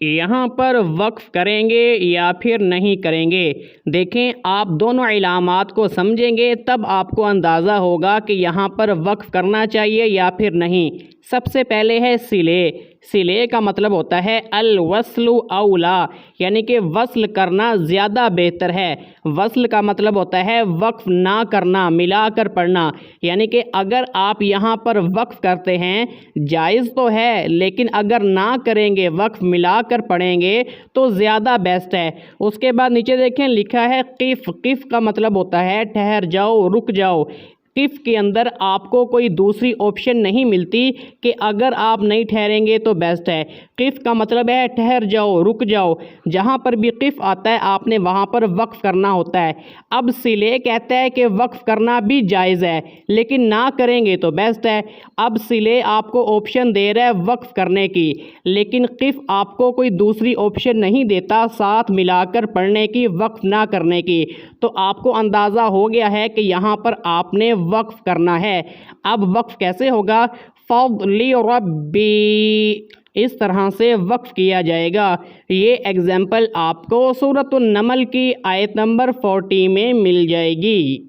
یہاں پر وقف کریں گے یا پھر نہیں کریں گے؟ دیکھیں، آپ دونوں علامات کو سمجھیں گے تب آپ کو اندازہ ہوگا کہ یہاں پر وقف کرنا چاہیے یا پھر نہیں۔ سب سے پہلے ہے صلے۔ صلے کا مطلب ہوتا ہے الوصل اولا، یعنی کہ وصل کرنا زیادہ بہتر ہے۔ وصل کا مطلب ہوتا ہے وقف نہ کرنا، ملا کر پڑھنا، یعنی کہ اگر آپ یہاں پر وقف کرتے ہیں جائز تو ہے، لیکن اگر نہ کریں گے، وقف ملا کر پڑھیں گے تو زیادہ بیسٹ ہے۔ اس کے بعد نیچے دیکھیں لکھا ہے قف۔ قف کا مطلب ہوتا ہے ٹھہر جاؤ، رک جاؤ۔ قف کے اندر آپ کو کوئی دوسری آپشن نہیں ملتی کہ اگر آپ نہیں ٹھہریں گے تو بیسٹ ہے۔ قف کا مطلب ہے ٹھہر جاؤ، رک جاؤ۔ جہاں پر بھی قف آتا ہے آپ نے وہاں پر وقف کرنا ہوتا ہے۔ اب صلے کہتا ہے کہ وقف کرنا بھی جائز ہے لیکن نہ کریں گے تو بیسٹ ہے۔ اب صلے آپ کو آپشن دے رہا ہے وقف کرنے کی، لیکن قف آپ کو کوئی دوسری آپشن نہیں دیتا ساتھ ملا کر پڑھنے کی، وقف نہ کرنے کی۔ تو آپ کو اندازہ ہو گیا ہے کہ یہاں پر آپ نے وقف کرنا ہے۔ اب وقف کیسے ہوگا؟ فضل ربی، اس طرح سے وقف کیا جائے گا۔ یہ ایگزامپل آپ کو سورۃ النمل کی آیت نمبر 40 میں مل جائے گی۔